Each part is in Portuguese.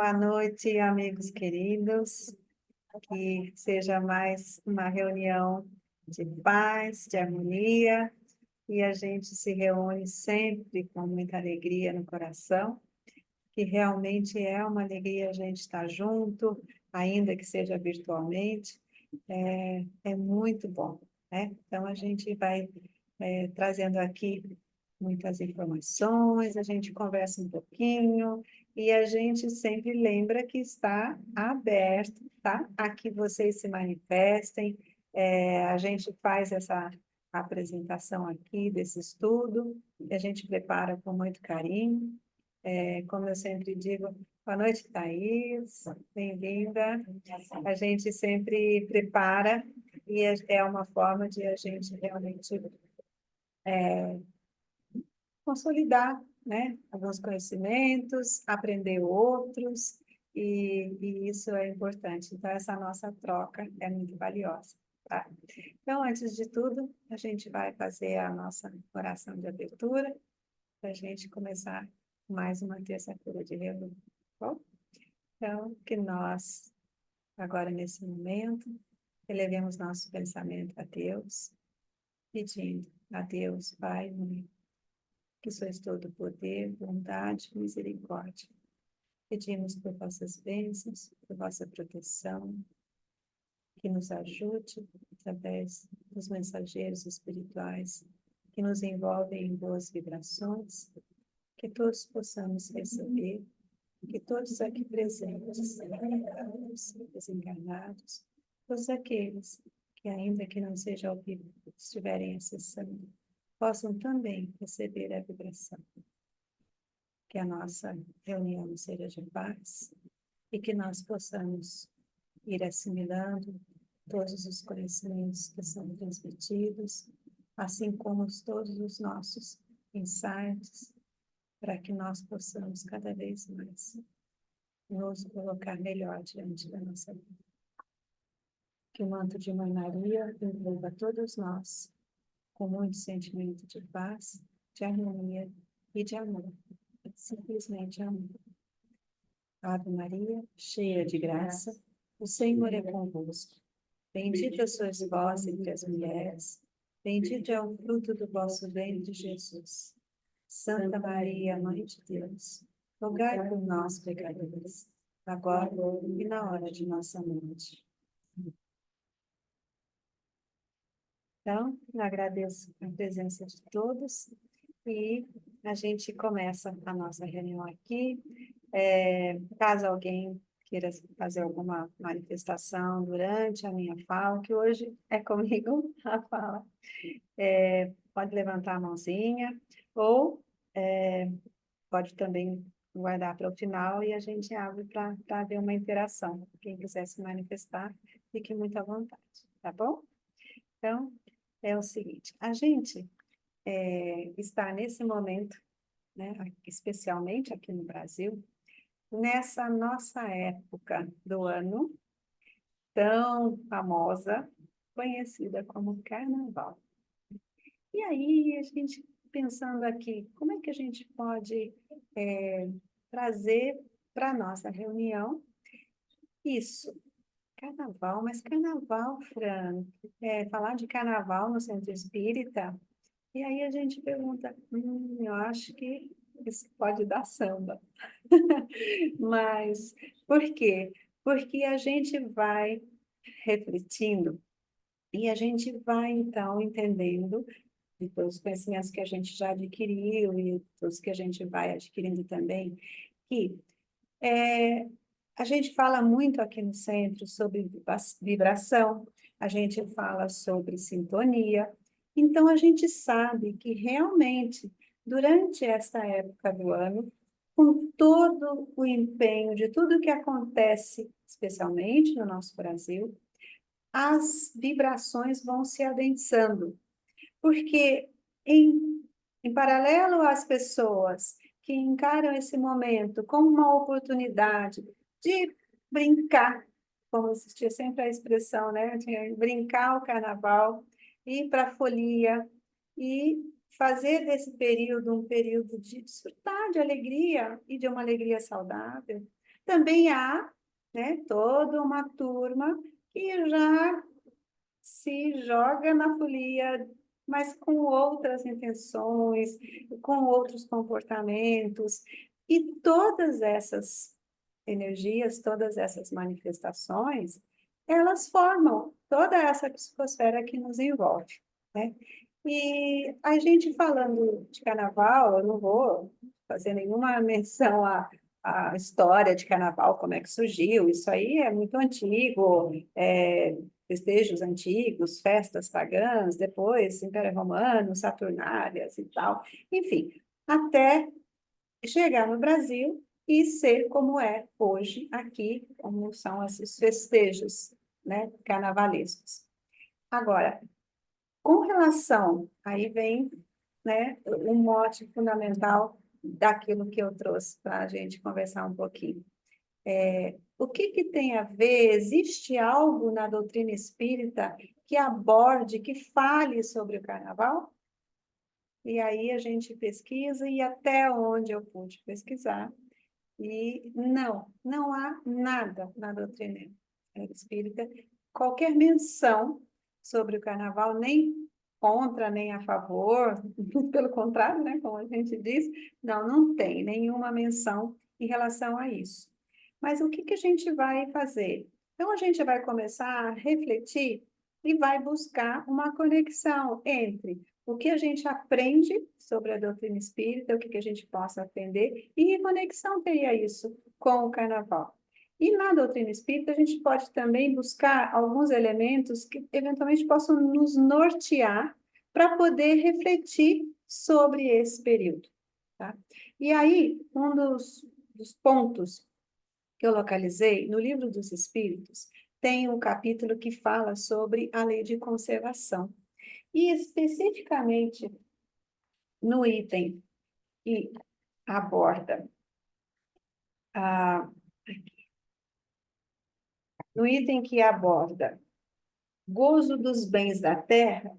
Boa noite, amigos queridos. Que seja mais uma reunião de paz, de harmonia, e a gente se reúne sempre com muita alegria no coração, que realmente é uma alegria a gente estar junto, ainda que seja virtualmente, é muito bom, né? Então a gente vai trazendo aqui muitas informações, a gente conversa um pouquinho e a gente sempre lembra que está aberto, tá? A que vocês se manifestem. A gente faz essa apresentação aqui desse estudo, que a gente prepara com muito carinho. Como eu sempre digo, boa noite, Thaís, bem-vinda. A gente sempre prepara e é uma forma de a gente realmente consolidar, né, alguns conhecimentos, aprender outros, e isso é importante. Então, essa nossa troca é muito valiosa, tá? Então, antes de tudo, a gente vai fazer a nossa oração de abertura, para a gente começar mais uma terça-feira de reunião, tá bom? Então, que nós, agora nesse momento, elevemos nosso pensamento a Deus, pedindo a Deus, Pai, Mãe, que sois todo poder, bondade e misericórdia. Pedimos por vossas bênçãos, por vossa proteção, que nos ajude através dos mensageiros espirituais que nos envolvem em boas vibrações, que todos possamos receber, que todos aqui presentes, encarnados, desencarnados, todos aqueles que ainda que não seja ao vivo, estiverem acessando, possam também receber a vibração. Que a nossa reunião seja de paz e que nós possamos ir assimilando todos os conhecimentos que são transmitidos, assim como todos os nossos insights, para que nós possamos cada vez mais nos colocar melhor diante da nossa vida. Que o manto de Mãe Maria envolva todos nós com muito sentimento de paz, de harmonia e de amor. Simplesmente amor. Ave Maria, cheia de graça, o Senhor é convosco. Bendita sois vós entre as mulheres, bendito é o fruto do vosso ventre, Jesus. Santa Maria, Mãe de Deus, rogai por nós, pecadores, agora e na hora de nossa morte. Então, eu agradeço a presença de todos e a gente começa a nossa reunião aqui. Caso alguém queira fazer alguma manifestação durante a minha fala, que hoje é comigo a fala, pode levantar a mãozinha ou pode também guardar para o final e a gente abre para ver uma interação. Quem quiser se manifestar, fique muito à vontade, tá bom? Então, é o seguinte, a gente está nesse momento, né, especialmente aqui no Brasil, nessa nossa época do ano, tão famosa, conhecida como Carnaval. E aí, a gente pensando aqui, como é que a gente pode trazer para a nossa reunião isso? Carnaval, mas carnaval, Fran, falar de carnaval no centro espírita, e aí a gente pergunta, eu acho que isso pode dar samba. Mas por quê? Porque a gente vai refletindo e a gente vai, então, entendendo de todos os conhecimentos que a gente já adquiriu e todos que a gente vai adquirindo também, que a gente fala muito aqui no centro sobre vibração, a gente fala sobre sintonia, então a gente sabe que realmente, durante esta época do ano, com todo o empenho de tudo que acontece, especialmente no nosso Brasil, as vibrações vão se adensando, porque em paralelo às pessoas que encaram esse momento como uma oportunidade de brincar, como existia sempre a expressão, né? De brincar o carnaval, ir para a folia e fazer desse período um período de desfrutar de alegria e de uma alegria saudável, Também há, né, toda uma turma que já se joga na folia, mas com outras intenções, com outros comportamentos, e todas essas energias, todas essas manifestações, elas formam toda essa psicosfera que nos envolve, né? E a gente falando de carnaval, eu não vou fazer nenhuma menção à história de carnaval, como é que surgiu, isso aí é muito antigo, festejos antigos, festas pagãs, depois Império Romano, Saturnálias e tal, enfim, até chegar no Brasil e ser como é hoje aqui, como são esses festejos, né, carnavalescos. Agora, com relação, aí vem, né, um mote fundamental daquilo que eu trouxe para a gente conversar um pouquinho. O que tem a ver? Existe algo na doutrina espírita que aborde, que fale sobre o carnaval? E aí a gente pesquisa e até onde eu pude pesquisar. E não há nada na doutrina espírita, qualquer menção sobre o carnaval, nem contra, nem a favor, pelo contrário, né, como a gente diz, não tem nenhuma menção em relação a isso. Mas o que a gente vai fazer? Então, a gente vai começar a refletir e vai buscar uma conexão entre o que a gente aprende sobre a doutrina espírita, o que a gente possa aprender, e que conexão teria isso com o carnaval. E na doutrina espírita, a gente pode também buscar alguns elementos que eventualmente possam nos nortear para poder refletir sobre esse período. Tá? E aí, um dos pontos que eu localizei no Livro dos Espíritos tem um capítulo que fala sobre a lei de conservação. E especificamente no item que aborda a, no item que aborda gozo dos bens da terra,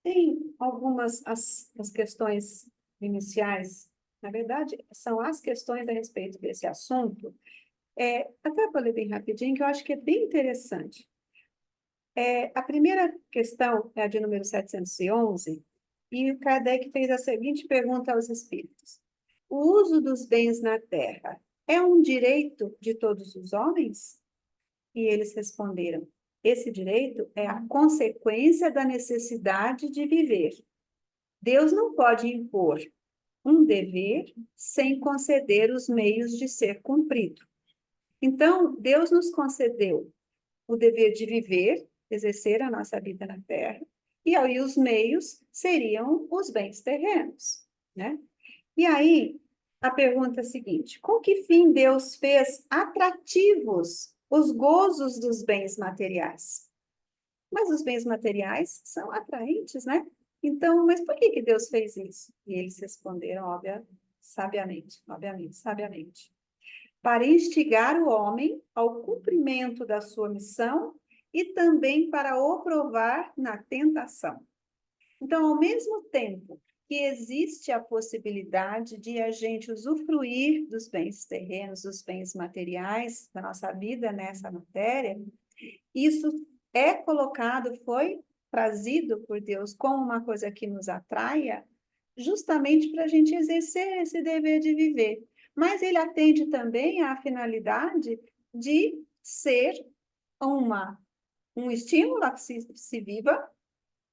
tem algumas as questões iniciais, na verdade, são as questões a respeito desse assunto, até vou ler bem rapidinho, que eu acho que é bem interessante. A primeira questão é a de número 711, e o Kardec fez a seguinte pergunta aos espíritos: o uso dos bens na terra é um direito de todos os homens? E eles responderam: esse direito é a consequência da necessidade de viver. Deus não pode impor um dever sem conceder os meios de ser cumprido. Então, Deus nos concedeu o dever de viver, exercer a nossa vida na terra, e aí os meios seriam os bens terrenos, né? E aí, a pergunta é a seguinte: com que fim Deus fez atrativos os gozos dos bens materiais? Mas os bens materiais são atraentes, né? Então, mas por que Deus fez isso? E eles responderam, sabiamente, para instigar o homem ao cumprimento da sua missão e também para o provar na tentação. Então, ao mesmo tempo que existe a possibilidade de a gente usufruir dos bens terrenos, dos bens materiais da nossa vida nessa matéria, isso é colocado, foi trazido por Deus como uma coisa que nos atraia, justamente para a gente exercer esse dever de viver. Mas ele atende também à finalidade de ser um estímulo a que se viva,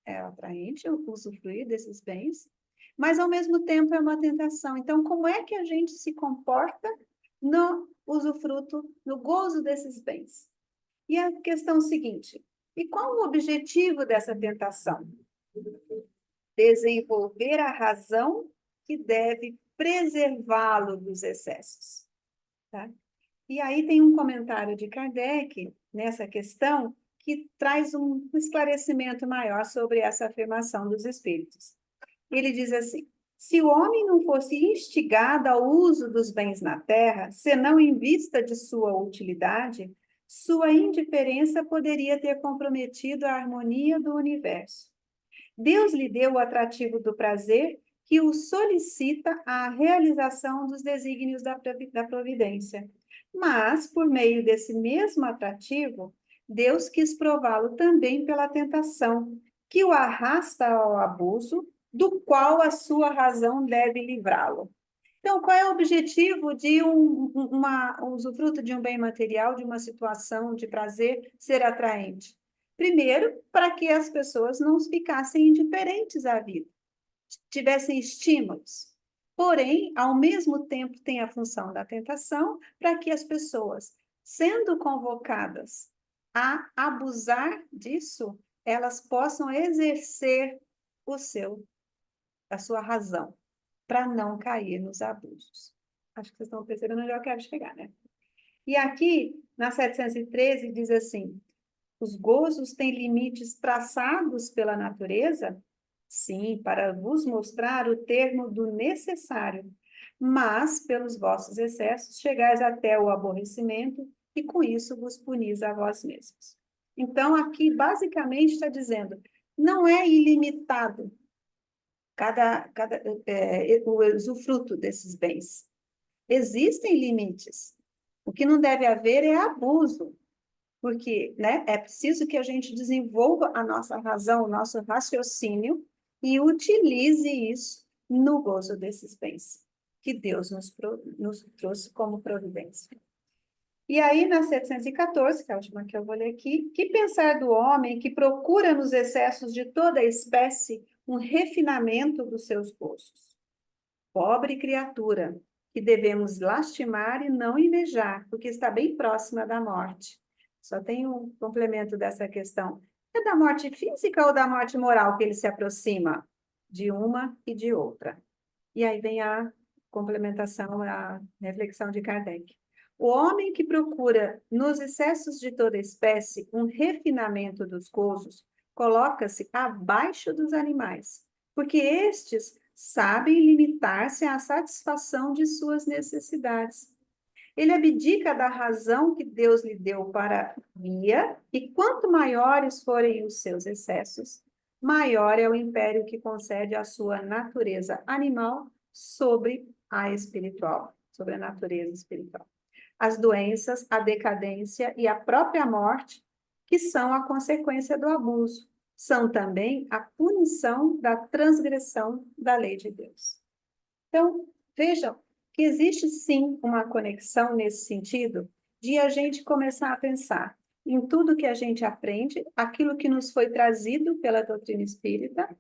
é atraente, usufruir desses bens, mas ao mesmo tempo é uma tentação. Então, como é que a gente se comporta no usufruto, no gozo desses bens? E a questão seguinte: e qual o objetivo dessa tentação? Desenvolver a razão que deve preservá-lo dos excessos. Tá? E aí tem um comentário de Kardec nessa questão que traz um esclarecimento maior sobre essa afirmação dos espíritos. Ele diz assim: se o homem não fosse instigado ao uso dos bens na terra, senão em vista de sua utilidade, sua indiferença poderia ter comprometido a harmonia do universo. Deus lhe deu o atrativo do prazer que o solicita a realização dos desígnios da providência. Mas, por meio desse mesmo atrativo, Deus quis prová-lo também pela tentação, que o arrasta ao abuso, do qual a sua razão deve livrá-lo. Então, qual é o objetivo de um usufruto de um bem material, de uma situação de prazer ser atraente? Primeiro, para que as pessoas não ficassem indiferentes à vida, tivessem estímulos. Porém, ao mesmo tempo, tem a função da tentação para que as pessoas, sendo convocadas a abusar disso, elas possam exercer a sua razão, para não cair nos abusos. Acho que vocês estão percebendo onde eu quero chegar, né? E aqui, na 713, diz assim: os gozos têm limites traçados pela natureza? Sim, para vos mostrar o termo do necessário, mas pelos vossos excessos chegais até o aborrecimento e com isso vos punis a vós mesmos. Então, aqui basicamente está dizendo, não é ilimitado o usufruto desses bens. Existem limites. O que não deve haver é abuso, porque, né, é preciso que a gente desenvolva a nossa razão, o nosso raciocínio e utilize isso no gozo desses bens que Deus nos trouxe como providência. E aí, na 714, que é a última que eu vou ler aqui, que pensar do homem que procura nos excessos de toda a espécie um refinamento dos seus gozos? Pobre criatura, que devemos lastimar e não invejar, porque está bem próxima da morte. Só tem um complemento dessa questão. É da morte física ou da morte moral que ele se aproxima? De uma e de outra. E aí vem a complementação, a reflexão de Kardec. O homem que procura, nos excessos de toda espécie, um refinamento dos gozos, coloca-se abaixo dos animais, porque estes sabem limitar-se à satisfação de suas necessidades. Ele abdica da razão que Deus lhe deu para guia, e quanto maiores forem os seus excessos, maior é o império que concede à sua natureza animal sobre a espiritual, sobre a natureza espiritual. As doenças, a decadência e a própria morte, que são a consequência do abuso, são também a punição da transgressão da lei de Deus. Então, vejam que existe sim uma conexão nesse sentido de a gente começar a pensar em tudo que a gente aprende, aquilo que nos foi trazido pela doutrina espírita,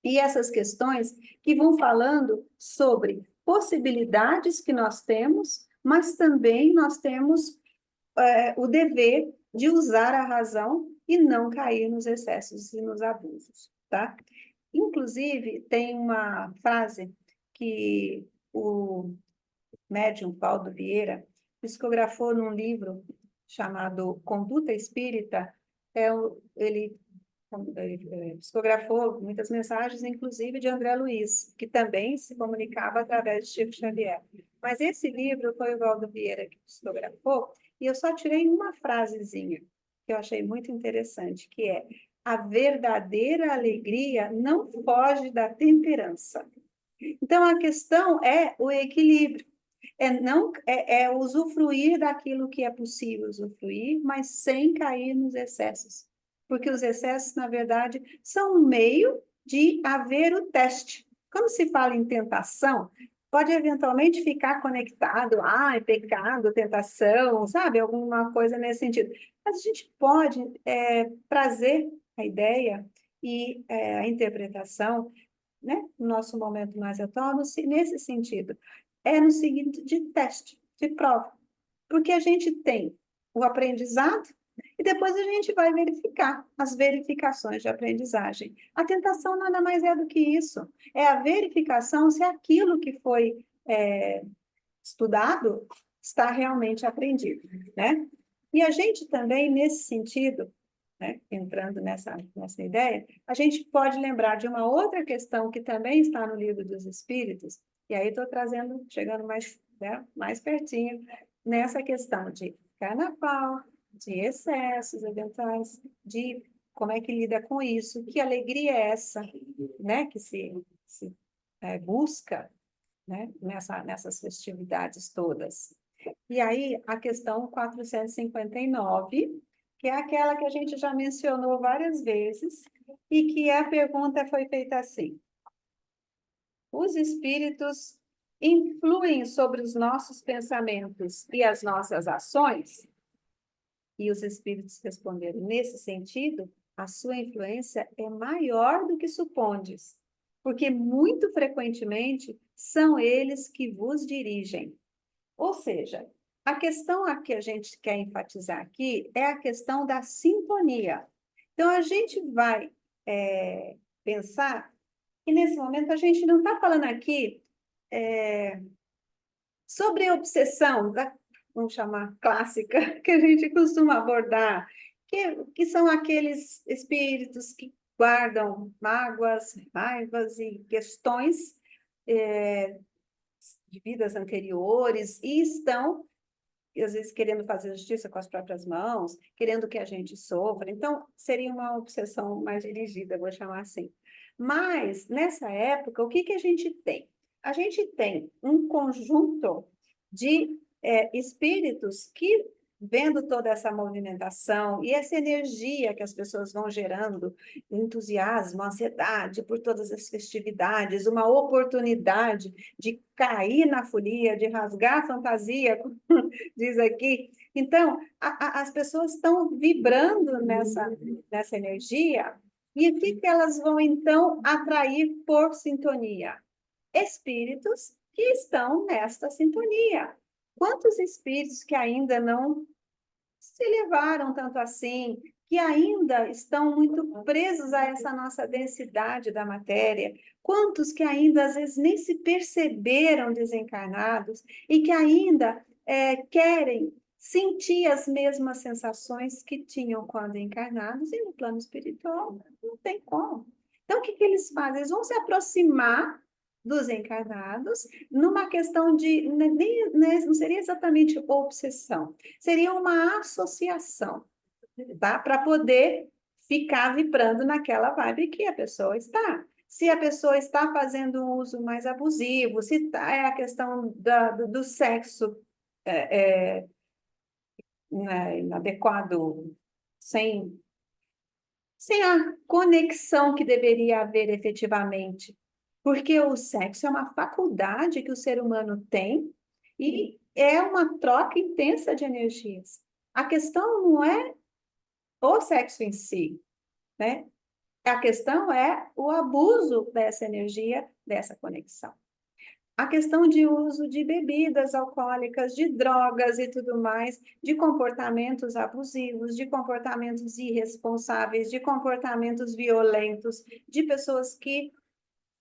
e essas questões que vão falando sobre possibilidades que nós temos, mas também nós temos o dever de usar a razão e não cair nos excessos e nos abusos, tá? Inclusive, tem uma frase que o médium Paulo Vieira psicografou num livro chamado Conduta Espírita. Ele psicografou muitas mensagens, inclusive de André Luiz, que também se comunicava através de Chico Xavier. Mas esse livro foi o Valdo Vieira que psicografou, e eu só tirei uma frasezinha que eu achei muito interessante, que é: a verdadeira alegria não foge da temperança. Então, a questão é o equilíbrio, é usufruir daquilo que é possível usufruir, mas sem cair nos excessos. Porque os excessos, na verdade, são um meio de haver o teste. Quando se fala em tentação, pode eventualmente ficar conectado, é pecado, tentação, sabe? Alguma coisa nesse sentido. Mas a gente pode trazer a ideia e a interpretação, né, no nosso momento mais atual, nesse sentido. É no seguinte de teste, de prova. Porque a gente tem o aprendizado e depois a gente vai verificar as verificações de aprendizagem. A tentação nada mais é do que isso. É a verificação se aquilo que foi estudado está realmente aprendido, né? E a gente também, nesse sentido, né, entrando nessa ideia, a gente pode lembrar de uma outra questão que também está no Livro dos Espíritos, e aí estou trazendo, chegando mais, né, mais pertinho, nessa questão de carnaval, de excessos eventuais, de como é que lida com isso, que alegria é essa, né, que se busca, né, nessas festividades todas. E aí, a questão 459, que é aquela que a gente já mencionou várias vezes, e que a pergunta foi feita assim: os espíritos influem sobre os nossos pensamentos e as nossas ações? E os espíritos responderam: nesse sentido, a sua influência é maior do que supondes, porque muito frequentemente são eles que vos dirigem. Ou seja, a questão a que a gente quer enfatizar aqui é a questão da sintonia. Então, a gente vai pensar que nesse momento a gente não está falando aqui sobre a obsessão, vamos chamar clássica, que a gente costuma abordar, que são aqueles espíritos que guardam mágoas, raivas e questões de vidas anteriores e estão, às vezes, querendo fazer justiça com as próprias mãos, querendo que a gente sofra. Então, seria uma obsessão mais dirigida, vou chamar assim. Mas, nessa época, o que que a gente tem? A gente tem um conjunto de espíritos que, vendo toda essa movimentação e essa energia que as pessoas vão gerando, entusiasmo, ansiedade por todas as festividades, uma oportunidade de cair na folia, de rasgar a fantasia, diz aqui. Então, as pessoas estão vibrando nessa energia, e o que elas vão, então, atrair por sintonia? Espíritos que estão nesta sintonia. Quantos espíritos que ainda não se elevaram tanto assim, que ainda estão muito presos a essa nossa densidade da matéria? Quantos que ainda, às vezes, nem se perceberam desencarnados e que ainda querem sentir as mesmas sensações que tinham quando encarnados e no plano espiritual? Não tem como. Então, o que que eles fazem? Eles vão se aproximar dos encarnados numa questão de, não seria exatamente obsessão, seria uma associação, tá? Para poder ficar vibrando naquela vibe que a pessoa está. Se a pessoa está fazendo um uso mais abusivo, se é a questão do sexo inadequado, sem, sem a conexão que deveria haver efetivamente. Porque o sexo é uma faculdade que o ser humano tem e é uma troca intensa de energias. A questão não é o sexo em si, né? A questão é o abuso dessa energia, dessa conexão. A questão de uso de bebidas alcoólicas, de drogas e tudo mais, de comportamentos abusivos, de comportamentos irresponsáveis, de comportamentos violentos, de pessoas que,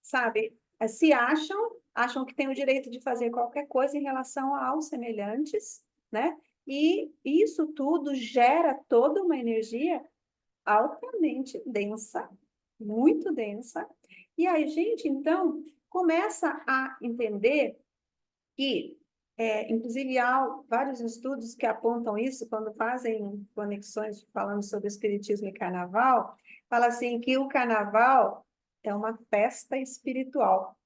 sabe, se acham que têm o direito de fazer qualquer coisa em relação aos semelhantes, né? E isso tudo gera toda uma energia altamente densa, muito densa. E aí, gente, então, começa a entender que, inclusive, há vários estudos que apontam isso quando fazem conexões falando sobre espiritismo e carnaval, fala assim que o carnaval é uma festa espiritual.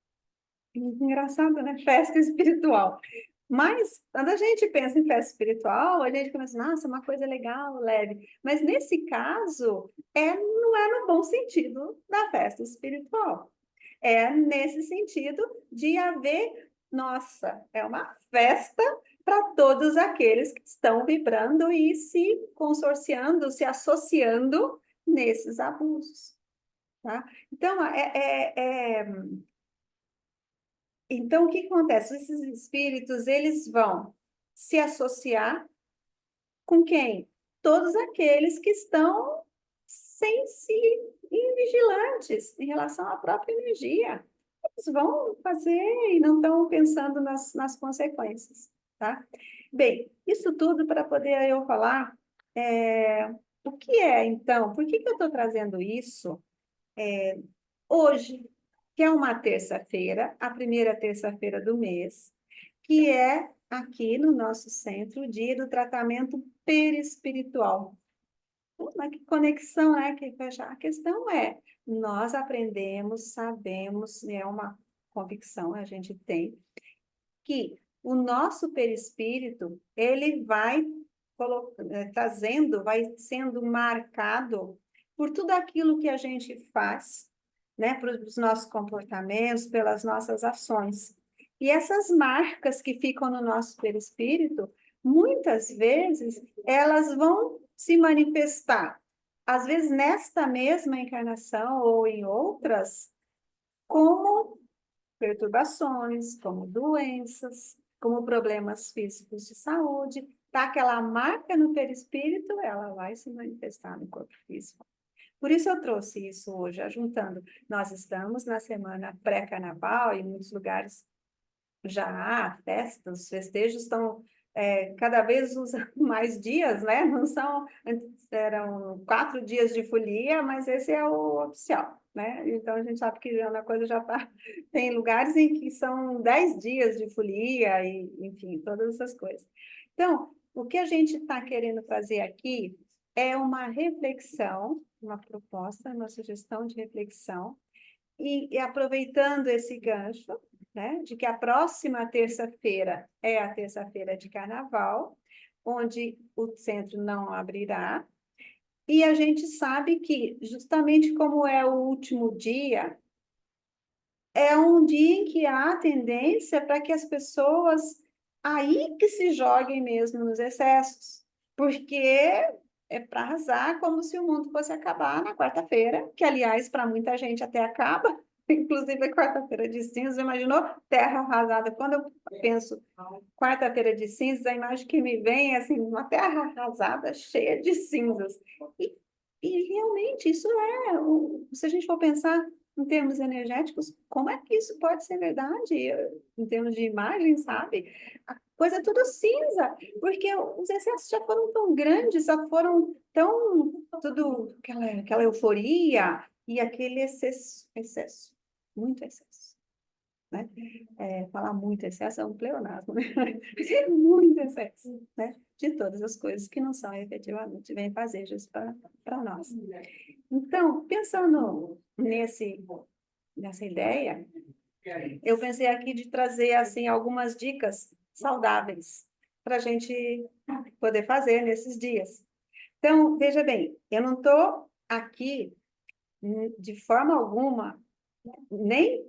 Engraçado, né? Festa espiritual. Mas, quando a gente pensa em festa espiritual, a gente começa, nossa, uma coisa legal, leve. Mas, nesse caso, não é no bom sentido da festa espiritual. É nesse sentido de haver, nossa, é uma festa para todos aqueles que estão vibrando e se consorciando, se associando nesses abusos, tá? Então, então, o que acontece? Esses espíritos, eles vão se associar com quem? Todos aqueles que estão vigilantes em relação à própria energia. Eles vão fazer e não estão pensando nas consequências, tá? Bem, isso tudo para poder eu falar o que é, então, por que que eu estou trazendo isso hoje, que é uma terça-feira, a primeira terça-feira do mês, que é aqui no nosso centro o dia do tratamento perispiritual. Mas que conexão é que fecha? A questão é, nós aprendemos, sabemos, é uma convicção a gente tem, que o nosso perispírito, ele vai trazendo, vai sendo marcado por tudo aquilo que a gente faz, né, pelos nossos comportamentos, pelas nossas ações. E essas marcas que ficam no nosso perispírito, muitas vezes, elas vão se manifestar, às vezes nesta mesma encarnação ou em outras, como perturbações, como doenças, como problemas físicos de saúde. Tá aquela marca no perispírito, ela vai se manifestar no corpo físico. Por isso eu trouxe isso hoje, juntando. Nós estamos na semana pré-carnaval, e em muitos lugares já há festas, os festejos estão cada vez usando mais dias, né? Não são, eram 4 dias de folia, mas esse é o oficial, né? Então a gente sabe que a coisa já está. Tem lugares em que são 10 dias de folia, e, enfim, todas essas coisas. Então, o que a gente está querendo fazer aqui é uma reflexão, uma proposta, uma sugestão de reflexão, e aproveitando esse gancho, né, de que a próxima terça-feira é a terça-feira de carnaval, onde o centro não abrirá, e a gente sabe que, justamente como é o último dia, é um dia em que há tendência para que as pessoas aí que se joguem mesmo nos excessos, porque é para arrasar como se o mundo fosse acabar na quarta-feira, que, aliás, para muita gente até acaba, inclusive a quarta-feira de cinzas. Imaginou terra arrasada? Quando eu penso quarta-feira de cinzas, a imagem que me vem é assim, uma terra arrasada cheia de cinzas. E, e realmente isso se a gente for pensar em termos energéticos, como é que isso pode ser verdade? Em termos de imagem, sabe? A coisa é tudo cinza, porque os excessos já foram tão grandes, já foram tão, tudo, aquela euforia e aquele excesso, muito excesso, né? Falar muito excesso é um pleonasmo, né? Tem muito excesso, né? De todas as coisas que não são efetivamente bem-fazejas para nós. Então, pensando nessa ideia, eu pensei aqui de trazer assim algumas dicas saudáveis para a gente poder fazer nesses dias. Então, veja bem, eu não estou aqui de forma alguma nem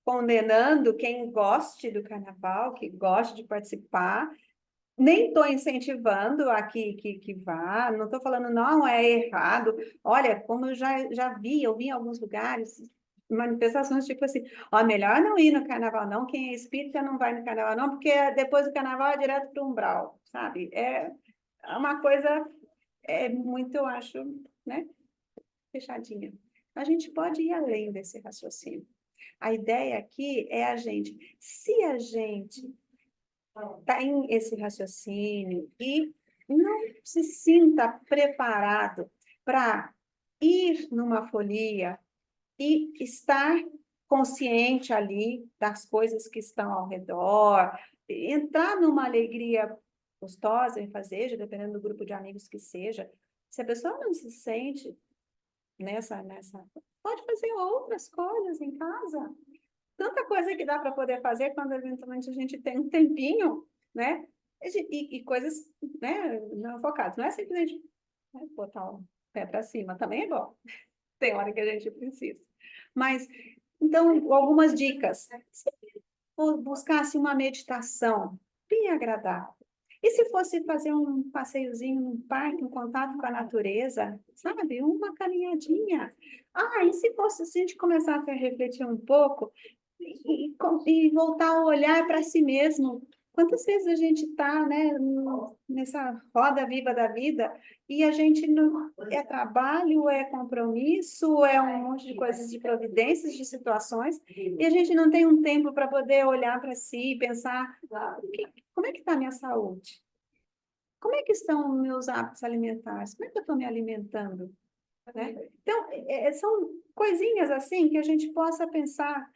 condenando quem goste do carnaval, que goste de participar, nem estou incentivando a que vá, não estou falando não, é errado. Olha, como eu já vi, eu vi em alguns lugares manifestações tipo assim, ó, melhor não ir no carnaval não, quem é espírita não vai no carnaval não, porque depois do carnaval é direto para o umbral, sabe? É uma coisa muito, eu acho, né, fechadinha. A gente pode ir além desse raciocínio. A ideia aqui é se a gente tem esse raciocínio e não se sinta preparado para ir numa folia e estar consciente ali das coisas que estão ao redor, entrar numa alegria gostosa em fazer, dependendo do grupo de amigos que seja. Se a pessoa não se sente nessa, pode fazer outras coisas em casa. Tanta coisa que dá para poder fazer quando eventualmente a gente tem um tempinho, né? E coisas, né, não focadas. Não é simplesmente, né, botar o pé para cima, também é bom. Tem hora que a gente precisa. Mas, então, algumas dicas. Se buscasse uma meditação bem agradável, e se fosse fazer um passeiozinho num parque, um contato com a natureza, sabe? Uma caminhadinha. E se fosse, se a gente começasse a refletir um pouco e voltar a olhar para si mesmo. Quantas vezes a gente está, né, nessa roda viva da vida e a gente não é trabalho, é compromisso, é um monte de coisas, de providências, de situações, e a gente não tem um tempo para poder olhar para si e pensar, como é que está a minha saúde? Como é que estão os meus hábitos alimentares? Como é que eu estou me alimentando? Né? Então, são coisinhas assim que a gente possa pensar.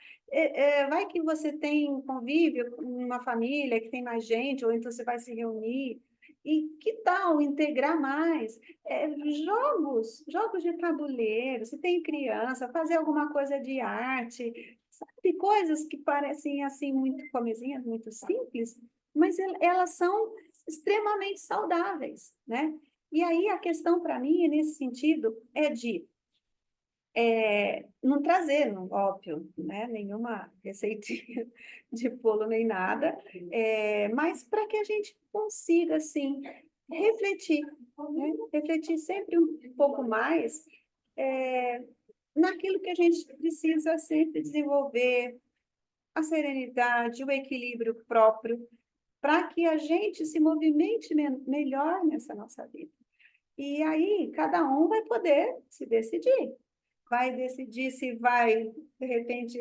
Vai que você tem convívio com uma família que tem mais gente, ou então você vai se reunir, e que tal integrar mais jogos de tabuleiro, se tem criança, fazer alguma coisa de arte, Sabe, coisas que parecem assim muito comezinhas, muito simples, mas elas são extremamente saudáveis, né? E aí a questão para mim, nesse sentido, é de não trazer, óbvio, né, nenhuma receitinha de bolo nem nada, mas para que a gente consiga, assim, refletir, né? Refletir sempre um pouco mais naquilo que a gente precisa sempre desenvolver, a serenidade, o equilíbrio próprio, para que a gente se movimente melhor nessa nossa vida. E aí, cada um vai poder se decidir. Vai decidir se vai, de repente,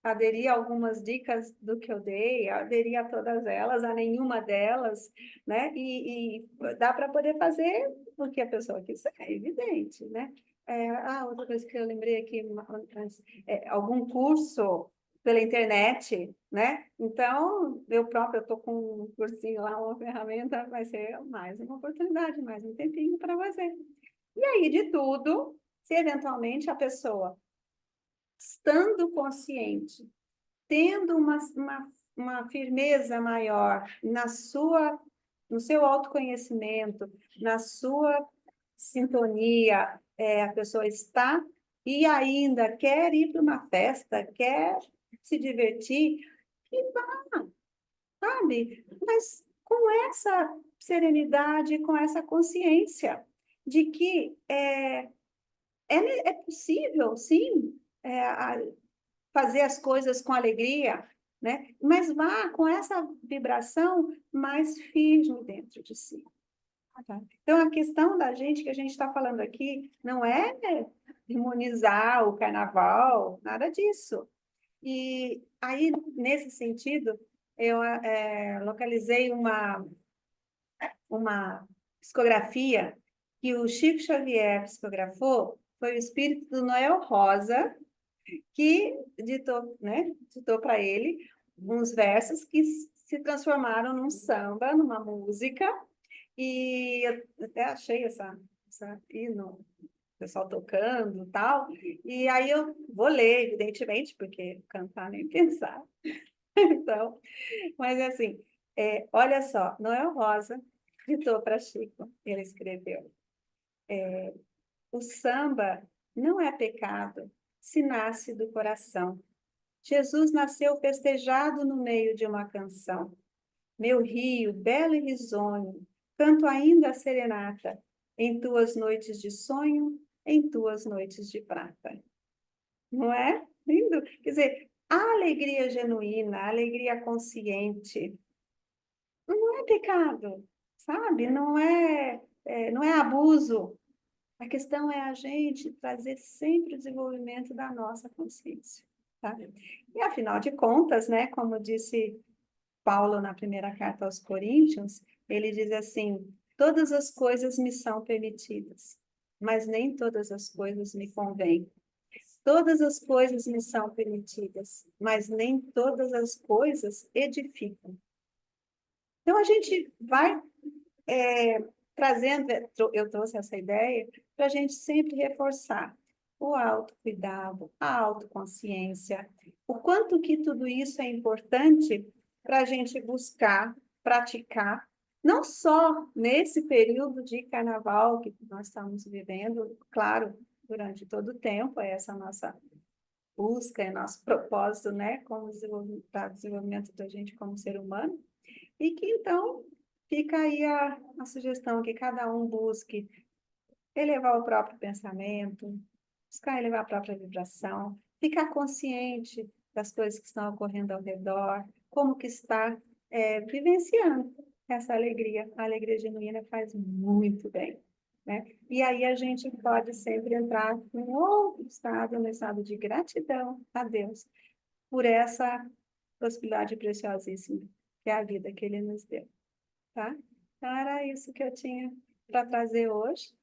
aderir a algumas dicas do que eu dei, aderir a todas elas, a nenhuma delas, né? E dá para poder fazer o que a pessoa quiser, é evidente, né? Outra coisa que eu lembrei aqui, algum curso pela internet, né? Então, eu própria estou com um cursinho lá, uma ferramenta, vai ser mais uma oportunidade, mais um tempinho para fazer. E aí, de tudo, se eventualmente a pessoa, estando consciente, tendo uma firmeza maior no seu autoconhecimento, na sua sintonia, a pessoa está e ainda quer ir para uma festa, quer se divertir, que vá, sabe? Mas com essa serenidade, com essa consciência de que é possível, sim, fazer as coisas com alegria, né? Mas vá com essa vibração mais firme dentro de si. Tá? Então, a questão da gente, que a gente está falando aqui, não é demonizar o carnaval, nada disso. E aí, nesse sentido, eu localizei uma psicografia que o Chico Xavier psicografou, foi o espírito do Noel Rosa, que ditou para ele uns versos que se transformaram num samba, numa música, e eu até achei essa hino, o pessoal tocando e tal, e aí eu vou ler, evidentemente, porque cantar nem pensar. Então, mas assim, olha só, Noel Rosa ditou para Chico, ele escreveu: o samba não é pecado se nasce do coração. Jesus nasceu festejado no meio de uma canção. Meu rio, belo e risonho, canto ainda a serenata, em tuas noites de sonho, em tuas noites de prata. Não é? Lindo? Quer dizer, a alegria genuína, a alegria consciente, não é pecado, sabe? Não é abuso. A questão é a gente trazer sempre o desenvolvimento da nossa consciência, tá? E afinal de contas, né, como disse Paulo na primeira carta aos Coríntios, ele diz assim: todas as coisas me são permitidas, mas nem todas as coisas me convêm. Todas as coisas me são permitidas, mas nem todas as coisas edificam. Então a gente vai trazendo, eu trouxe essa ideia para a gente sempre reforçar o autocuidado, a autoconsciência, o quanto que tudo isso é importante para a gente buscar, praticar, não só nesse período de carnaval que nós estamos vivendo, claro, durante todo o tempo, é essa nossa busca, é nosso propósito, né, como desenvolvimento da gente como ser humano, e que então fica aí a sugestão que cada um busque elevar o próprio pensamento, buscar elevar a própria vibração, ficar consciente das coisas que estão ocorrendo ao redor, como que está vivenciando essa alegria. A alegria genuína faz muito bem, né? E aí a gente pode sempre entrar em outro estado, no estado de gratidão a Deus por essa possibilidade preciosíssima que é a vida que Ele nos deu, tá? Então era isso que eu tinha para trazer hoje.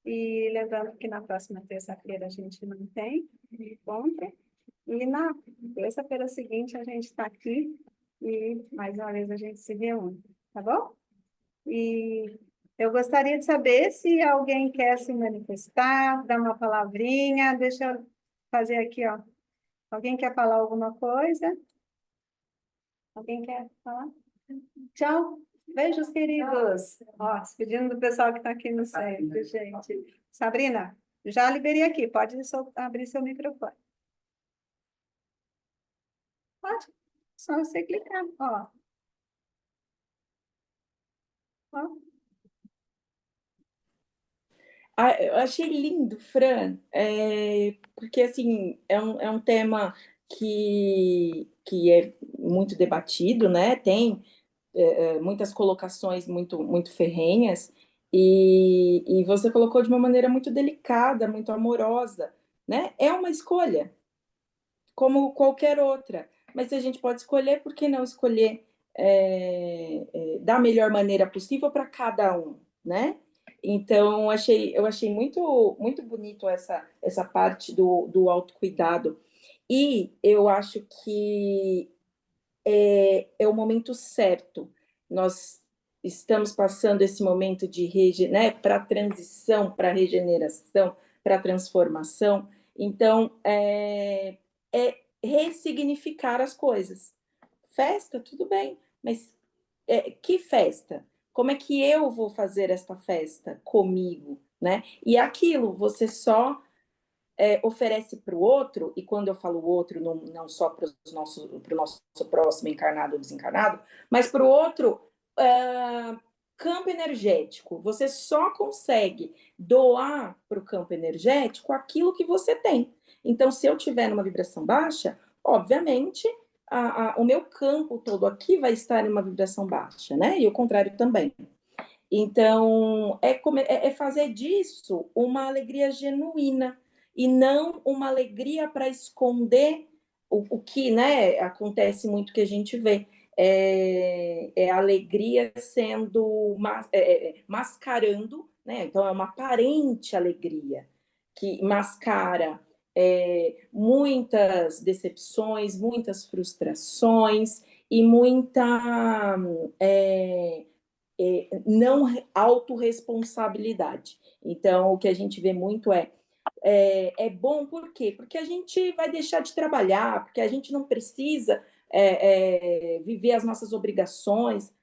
E lembrando que na próxima terça-feira a gente não tem encontro. E na terça-feira seguinte a gente está aqui e mais uma vez a gente se reúne, tá bom? E eu gostaria de saber se alguém quer se manifestar, dar uma palavrinha. Deixa eu fazer aqui, ó, Alguém quer falar alguma coisa? Alguém quer falar? Tchau. Beijos, queridos. Ó, despedindo do pessoal que está aqui no centro, gente. Sabrina, já liberei aqui. Pode abrir seu microfone. Pode. Só você clicar. Ó. Ó. Ah, eu achei lindo, Fran, porque assim é um tema que é muito debatido, né? Tem muitas colocações muito ferrenhas, e você colocou de uma maneira muito delicada, muito amorosa, né? É uma escolha, como qualquer outra, mas se a gente pode escolher, por que não escolher da melhor maneira possível para cada um, né? Então, eu achei muito bonito essa parte do autocuidado. E eu acho que é o momento certo. Nós estamos passando esse momento de né, para transição, para regeneração, para transformação. Então, é ressignificar as coisas. Festa, tudo bem, mas que festa? Como é que eu vou fazer esta festa comigo, né? E aquilo, você só oferece para o outro, e quando eu falo outro, não só para o nosso próximo encarnado ou desencarnado, mas para o outro campo energético. Você só consegue doar para o campo energético aquilo que você tem. Então, se eu tiver numa vibração baixa, obviamente o meu campo todo aqui vai estar em uma vibração baixa, né? E o contrário também. Então, é fazer disso uma alegria genuína e não uma alegria para esconder o que, né, acontece muito que a gente vê. A alegria sendo mascarando, né? Então, é uma aparente alegria que mascara muitas decepções, muitas frustrações e muita não autorresponsabilidade. Então, o que a gente vê muito é bom por quê? Porque a gente vai deixar de trabalhar, porque a gente não precisa viver as nossas obrigações,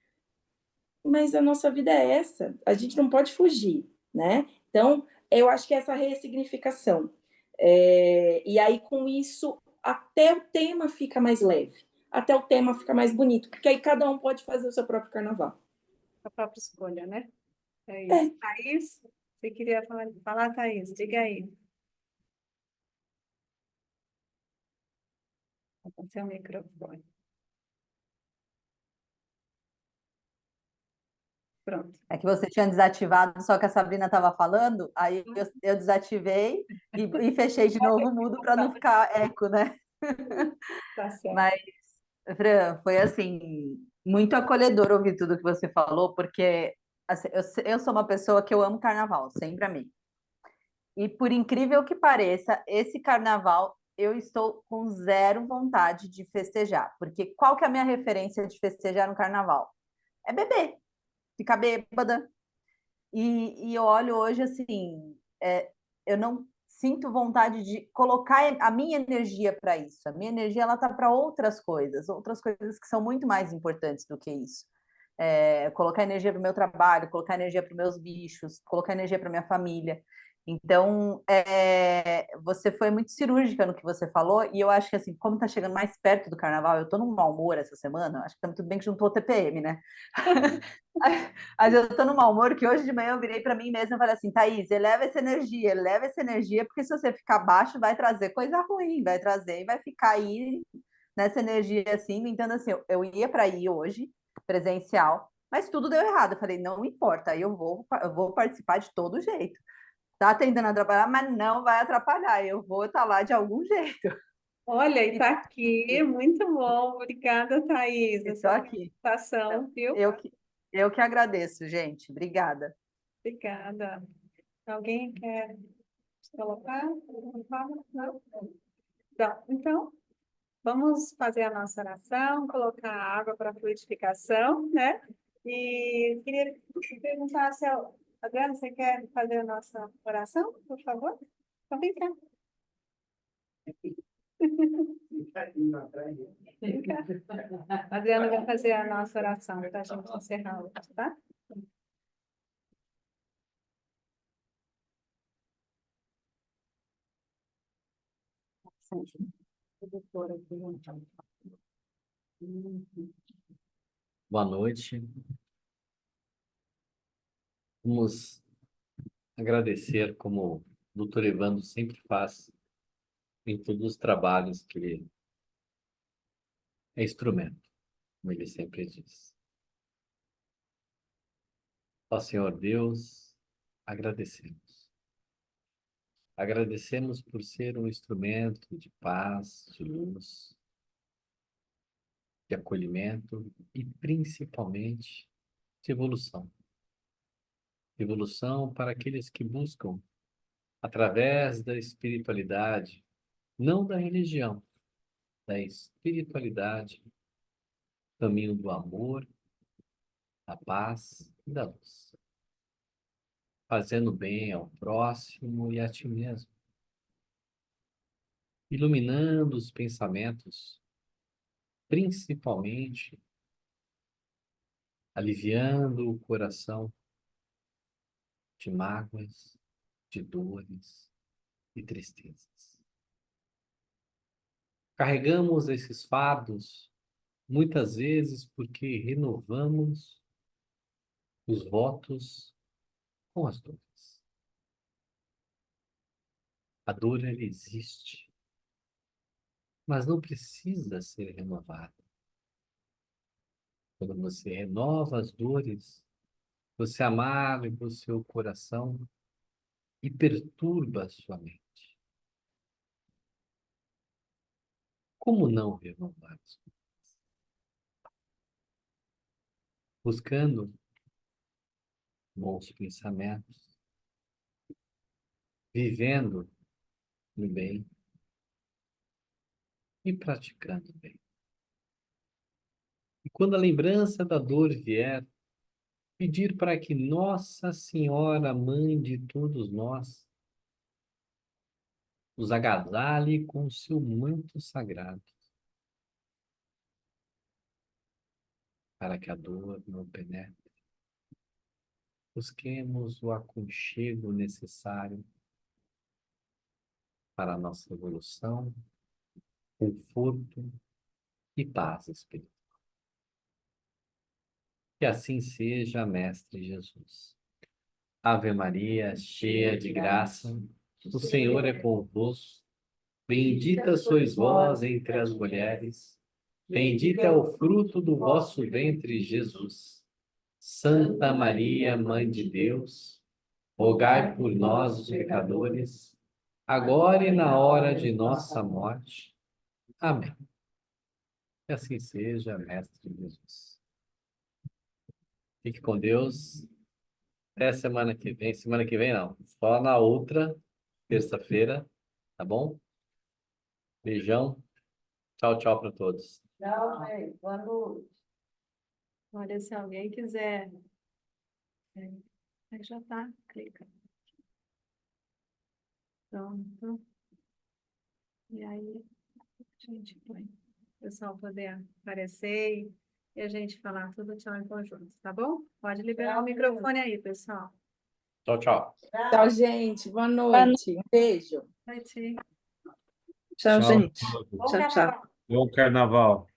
mas a nossa vida é essa, a gente não pode fugir, né? Então, eu acho que é essa ressignificação. E aí, com isso, até o tema fica mais leve, até o tema fica mais bonito, porque aí cada um pode fazer o seu próprio carnaval. A própria escolha, né? É isso. É, Thaís, você queria falar, Thaís? Diga aí. Com seu microfone. Pronto. É que você tinha desativado, só que a Sabrina estava falando, aí eu desativei e fechei de novo o mudo para não ficar eco, né? Tá certo. Mas, Fran, foi assim, muito acolhedor ouvir tudo que você falou, porque assim, eu sou uma pessoa que eu amo carnaval, sempre amei. E por incrível que pareça, esse carnaval eu estou com zero vontade de festejar, porque qual que é a minha referência de festejar no carnaval? É beber, ficar bêbada. E eu olho hoje assim, eu não sinto vontade de colocar a minha energia para isso. A minha energia ela tá para outras coisas que são muito mais importantes do que isso. Colocar energia para o meu trabalho, colocar energia para os meus bichos, colocar energia para minha família. Então, você foi muito cirúrgica no que você falou, e eu acho que, assim, como está chegando mais perto do carnaval, eu estou num mau humor essa semana, acho que tá tudo bem que juntou o TPM, né? Mas eu estou num mau humor que hoje de manhã eu virei para mim mesma e falei assim, Thaís, eleva essa energia, porque se você ficar baixo, vai trazer coisa ruim, vai trazer e vai ficar aí nessa energia assim. Então, assim, eu ia para ir hoje, presencial, mas tudo deu errado. Eu falei, não importa, aí eu vou participar de todo jeito. Tá tentando atrapalhar, mas não vai atrapalhar. Eu vou estar lá de algum jeito. Olha, e tá aqui, muito bom. Obrigada, Thaís, Estou essa aqui. participação, viu? Eu que, eu que agradeço, gente. Obrigada. Obrigada. Alguém quer se colocar? Não? Não? Então, vamos fazer a nossa oração, colocar a água para fluidificação, né? E queria perguntar se a Adriana, você quer fazer a nossa oração, por favor? Então, vem cá. Vem cá. A Adriana vai fazer a nossa oração para a gente encerrar hoje, tá? Boa noite. Vamos agradecer, como o doutor Evandro sempre faz, em todos os trabalhos que ele é instrumento, como ele sempre diz. Ó Senhor Deus, agradecemos. Agradecemos por ser um instrumento de paz, de luz, de acolhimento e principalmente de evolução. Evolução para aqueles que buscam, através da espiritualidade, não da religião, da espiritualidade, caminho do amor, da paz e da luz, fazendo bem ao próximo e a ti mesmo, iluminando os pensamentos, principalmente aliviando o coração de mágoas, de dores e tristezas. Carregamos esses fardos muitas vezes porque renovamos os votos com as dores. A dor, ela existe, mas não precisa ser renovada. Quando você renova as dores, você amarga o seu coração e perturba a sua mente. Como não renovar as dores? Buscando bons pensamentos, vivendo no bem e praticando o bem. E quando a lembrança da dor vier, pedir para que Nossa Senhora, Mãe de todos nós, nos agasalhe com seu manto sagrado, para que a dor não penetre. Busquemos o aconchego necessário para a nossa evolução, conforto e paz espiritual. Que assim seja, Mestre Jesus. Ave Maria, cheia de graça, o Senhor é convosco. Bendita sois vós entre as mulheres, bendito é o fruto do vosso ventre, Jesus. Santa Maria, Mãe de Deus, rogai por nós, os pecadores, agora e na hora de nossa morte. Amém. Que assim seja, Mestre Jesus. Fique com Deus. Até semana que vem. Semana que vem não, só na outra terça-feira, tá bom? Beijão. Tchau, tchau para todos. Tchau, gente. Boa noite. Olha, se alguém quiser. Aí já tá, clica. Pronto. E aí, a gente põe. O pessoal poder aparecer e a gente falar tudo tchau em conjunto, tá bom? Pode liberar o microfone aí, pessoal. Tchau, tchau. Tchau, gente. Boa noite. Um beijo. Vai te. Tchau, Tchau. gente. Bom Tchau, tchau. carnaval. Bom carnaval.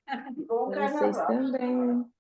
Bom Pra vocês carnaval. também.